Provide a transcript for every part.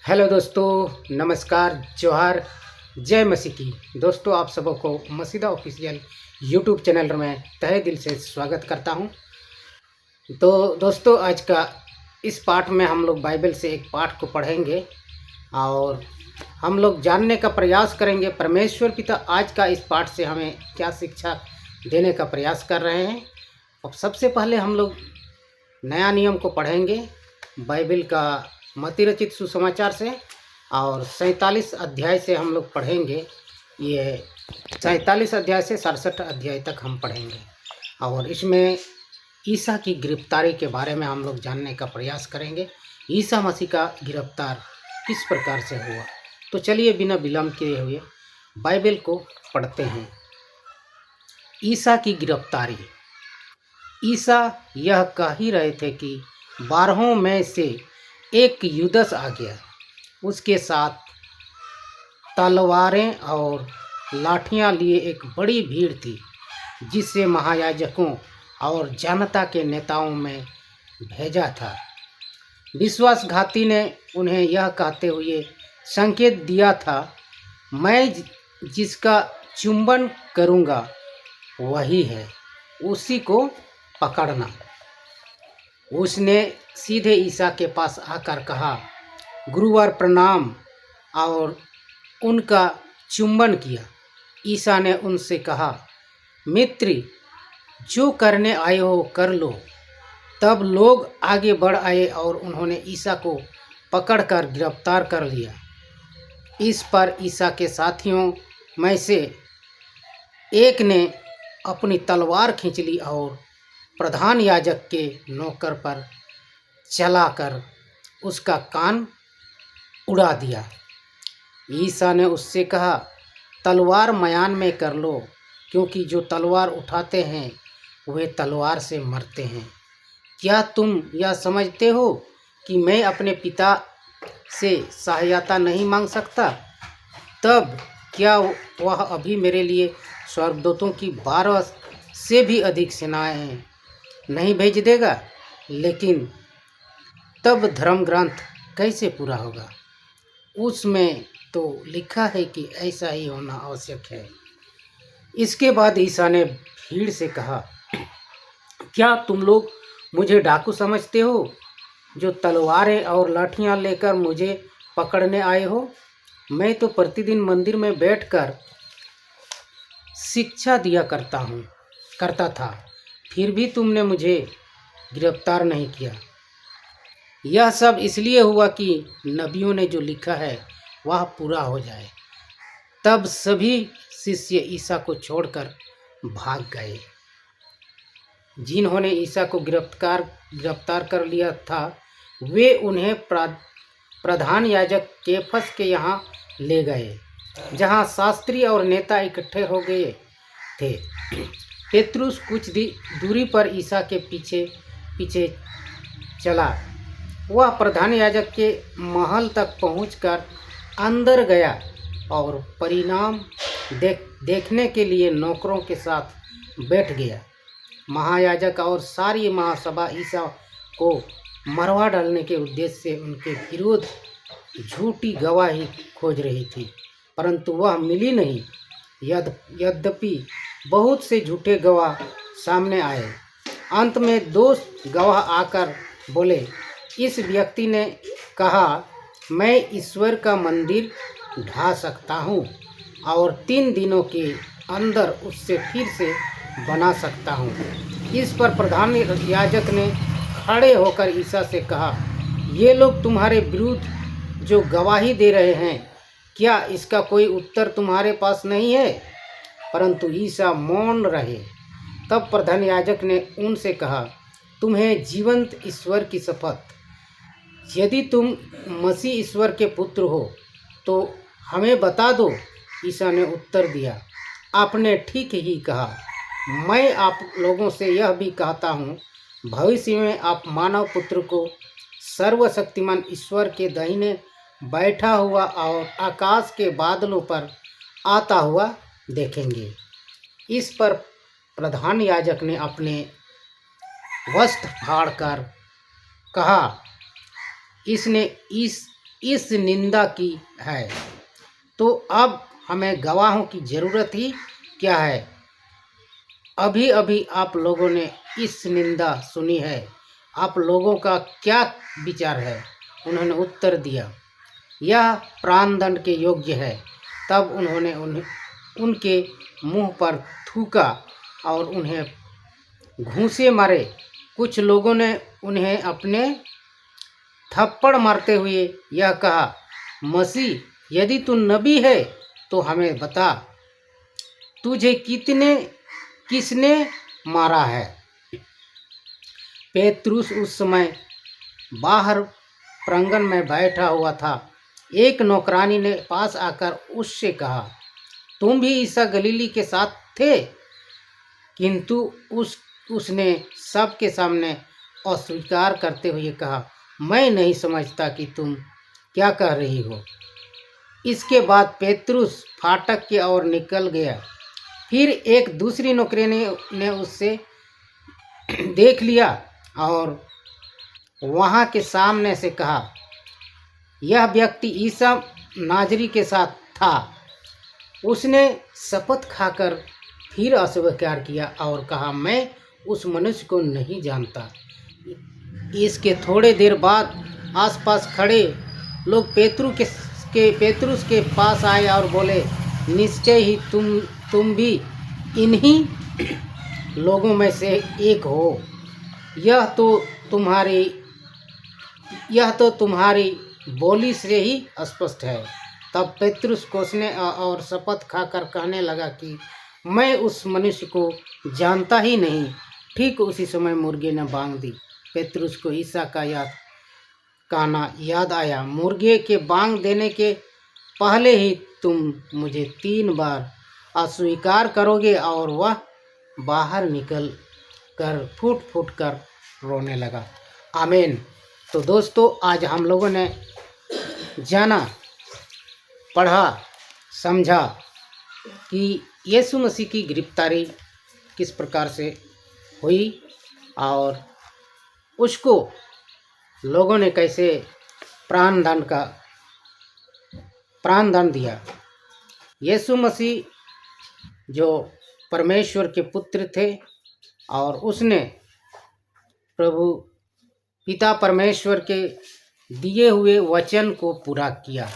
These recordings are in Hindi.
हेलो दोस्तों, नमस्कार, जोहार, जय मसीह की। दोस्तों, आप सबों को मसीदा ऑफिशियल यूट्यूब चैनल में तहे दिल से स्वागत करता हूं। तो दोस्तों, आज का इस पाठ में हम लोग बाइबल से एक पाठ को पढ़ेंगे और हम लोग जानने का प्रयास करेंगे परमेश्वर पिता आज का इस पाठ से हमें क्या शिक्षा देने का प्रयास कर रहे हैं। अब सबसे पहले हम लोग नया नियम को पढ़ेंगे बाइबल का मत्ती रचित सुसमाचार से, और 47 अध्याय से हम लोग पढ़ेंगे। ये 47 अध्याय से 67 अध्याय तक हम पढ़ेंगे और इसमें ईसा की गिरफ्तारी के बारे में हम लोग जानने का प्रयास करेंगे। ईसा मसीह का गिरफ्तार किस प्रकार से हुआ। तो चलिए बिना विलंब किए हुए बाइबल को पढ़ते हैं। ईसा की गिरफ्तारी। ईसा यह कह ही रहे थे कि 12 में से एक युदस आ गया। उसके साथ तलवारें और लाठियां लिए एक बड़ी भीड़ थी, जिससे महायाजकों और जनता के नेताओं में भेजा था। विश्वासघाती ने उन्हें यह कहते हुए संकेत दिया था, मैं जिसका चुंबन करूंगा वही है, उसी को पकड़ना। उसने सीधे ईसा के पास आकर कहा, गुरुवार प्रणाम, और उनका चुंबन किया। ईसा ने उनसे कहा, मित्र, जो करने आए हो कर लो। तब लोग आगे बढ़ आए और उन्होंने ईसा को पकड़कर गिरफ्तार कर लिया। इस पर ईसा के साथियों में से एक ने अपनी तलवार खींच ली और प्रधान याजक के नौकर पर चलाकर उसका कान उड़ा दिया। ईसा ने उससे कहा, तलवार मयान में कर लो, क्योंकि जो तलवार उठाते हैं वे तलवार से मरते हैं। क्या तुम यह समझते हो कि मैं अपने पिता से सहायता नहीं मांग सकता? तब क्या वह अभी मेरे लिए स्वर्गदूतों की 12 से भी अधिक सेनाएं नहीं भेज देगा? लेकिन तब धर्म ग्रंथ कैसे पूरा होगा? उसमें तो लिखा है कि ऐसा ही होना आवश्यक है। इसके बाद ईसा ने भीड़ से कहा, क्या तुम लोग मुझे डाकू समझते हो, जो तलवारें और लाठियां लेकर मुझे पकड़ने आए हो? मैं तो प्रतिदिन मंदिर में बैठकर शिक्षा दिया करता था, फिर भी तुमने मुझे गिरफ्तार नहीं किया। यह सब इसलिए हुआ कि नबियों ने जो लिखा है वह पूरा हो जाए। तब सभी शिष्य ईसा को छोड़कर भाग गए। जिन्होंने ईसा को गिरफ्तार कर लिया था, वे उन्हें प्रधान याजक केफस के यहाँ ले गए, जहाँ शास्त्री और नेता इकट्ठे हो गए थे। पेतरुस कुछ दूरी पर ईसा के पीछे पीछे चला। वह प्रधान याजक के महल तक पहुंचकर अंदर गया और परिणाम देखने के लिए नौकरों के साथ बैठ गया। महायाजक और सारी महासभा ईसा को मरवा डालने के उद्देश्य से उनके विरुद्ध झूठी गवाही खोज रही थी, परंतु वह मिली नहीं। यद्यपि बहुत से झूठे गवाह सामने आए, अंत में 2 गवाह आकर बोले, इस व्यक्ति ने कहा, मैं ईश्वर का मंदिर ढा सकता हूँ और 3 दिनों के अंदर उससे फिर से बना सकता हूँ। इस पर प्रधान याजक ने खड़े होकर ईसा से कहा, ये लोग तुम्हारे विरुद्ध जो गवाही दे रहे हैं, क्या इसका कोई उत्तर तुम्हारे पास नहीं है? परंतु ईसा मौन रहे। तब प्रधान याजक ने उनसे कहा, तुम्हें जीवंत ईश्वर की शपथ, यदि तुम मसीह ईश्वर के पुत्र हो तो हमें बता दो। ईसा ने उत्तर दिया, आपने ठीक ही कहा। मैं आप लोगों से यह भी कहता हूँ, भविष्य में आप मानव पुत्र को सर्वशक्तिमान ईश्वर के दाहिने बैठा हुआ और आकाश के बादलों पर आता हुआ देखेंगे। इस पर प्रधान याजक ने अपने वस्त्र फाड़कर कहा, इसने इस इस निंदा की है, तो अब हमें गवाहों की ज़रूरत ही क्या है। अभी अभी आप लोगों ने इस निंदा सुनी है, आप लोगों का क्या विचार है। उन्होंने उत्तर दिया, यह प्राणदंड के योग्य है। तब उन्होंने उनके मुंह पर थूका और उन्हें घूंसे मारे। कुछ लोगों ने उन्हें अपने थप्पड़ मारते हुए यह कहा, मसीह, यदि तू नबी है तो हमें बता, तुझे किसने मारा है। पेतरुस उस समय बाहर प्रांगण में बैठा हुआ था। एक नौकरानी ने पास आकर उससे कहा, तुम भी ईसा गलीली के साथ थे? किंतु उसने सबके सामने अस्वीकार करते हुए कहा, मैं नहीं समझता कि तुम क्या कह रही हो। इसके बाद पेतरुस फाटक की ओर निकल गया। फिर एक दूसरी नौकरानी ने उससे देख लिया और वहाँ के सामने से कहा, यह व्यक्ति ईसा नाजरी के साथ था। उसने शपथ खाकर फिर अस्वीकार किया और कहा, मैं उस मनुष्य को नहीं जानता। इसके थोड़े देर बाद आसपास खड़े लोग पेतरुस के पास आए और बोले, निश्चय ही तुम भी इन्हीं लोगों में से एक हो। यह तो तुम्हारी बोली से ही स्पष्ट है। तब पेतरुस कोसने और शपथ खाकर कहने लगा कि मैं उस मनुष्य को जानता ही नहीं। ठीक उसी समय मुर्गे ने बांग दी। पेतरुस को ईसा का कहना याद आया, मुर्गे के बांग देने के पहले ही तुम मुझे 3 बार अस्वीकार करोगे। और वह बाहर निकल कर फूट फूट कर रोने लगा। आमीन। तो दोस्तों, आज हम लोगों ने जाना, पढ़ा, समझा कि यीशु मसीह की गिरफ्तारी किस प्रकार से हुई और उसको लोगों ने कैसे प्राणदंड दिया। यीशु मसीह जो परमेश्वर के पुत्र थे और उसने प्रभु पिता परमेश्वर के दिए हुए वचन को पूरा किया।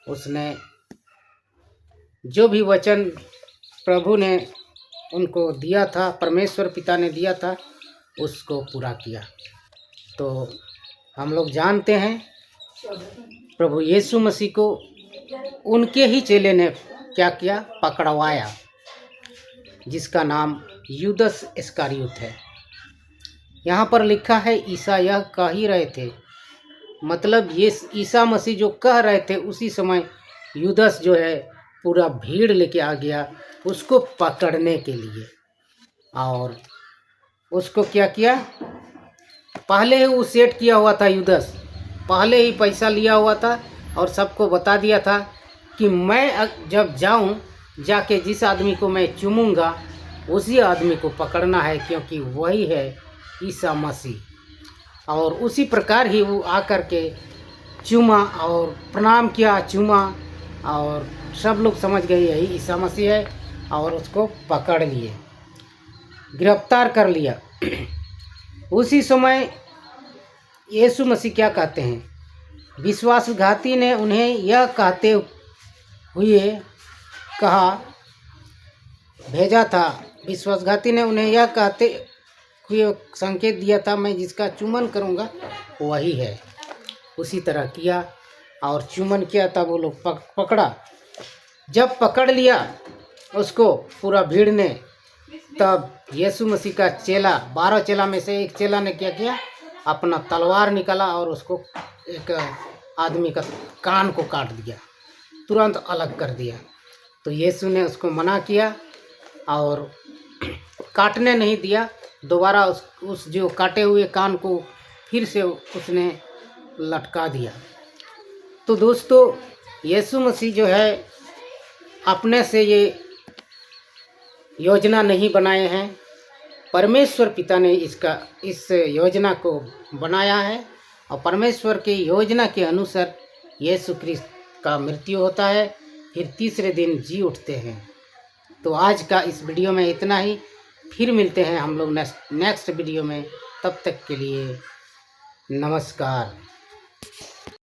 उसने जो भी वचन प्रभु ने उनको दिया था, परमेश्वर पिता ने दिया था, उसको पूरा किया। तो हम लोग जानते हैं प्रभु यीशु मसीह को उनके ही चेले ने क्या किया, पकड़वाया, जिसका नाम यूदस इस्करियोत है। यहाँ पर लिखा है ईसा यह कह ही रहे थे, मतलब ये ईसा मसीह जो कह रहे थे उसी समय यूदस जो है पूरा भीड़ लेके आ गया उसको पकड़ने के लिए। और उसको क्या किया, पहले ही वो सेट किया हुआ था। यूदस पहले ही पैसा लिया हुआ था और सबको बता दिया था कि मैं जब जाऊं, जाके जिस आदमी को मैं चूमूंगा उसी आदमी को पकड़ना है, क्योंकि वही है ईसा मसीह। और उसी प्रकार ही वो आकर के चूमा और प्रणाम किया, चूमा, और सब लोग समझ गए यही ईसा मसीह है और उसको पकड़ लिए, गिरफ्तार कर लिया। उसी समय यीशु मसीह क्या कहते हैं, विश्वासघाती ने उन्हें यह कहते हुए भेजा था। विश्वासघाती ने उन्हें यह कहते हुए संकेत दिया था, मैं जिसका चुम्बन करूंगा वही है। उसी तरह किया और चुम्बन किया, तब वो लोग पकड़ा। जब पकड़ लिया उसको पूरा भीड़ ने, तब यीशु मसीह का चेला, 12 चेला में से एक चेला ने क्या किया, अपना तलवार निकाला और उसको एक आदमी का कान को काट दिया, तुरंत अलग कर दिया। तो यीशु ने उसको मना किया और काटने नहीं दिया। दोबारा उस जो काटे हुए कान को फिर से उसने लटका दिया। तो दोस्तों, यीशु मसीह जो है अपने से ये योजना नहीं बनाए हैं, परमेश्वर पिता ने इस योजना को बनाया है और परमेश्वर की योजना के अनुसार यीशु क्रिस्त का मृत्यु होता है, फिर तीसरे दिन जी उठते हैं। तो आज का इस वीडियो में इतना ही। फिर मिलते हैं हम लोग नेक्स्ट वीडियो में। तब तक के लिए नमस्कार।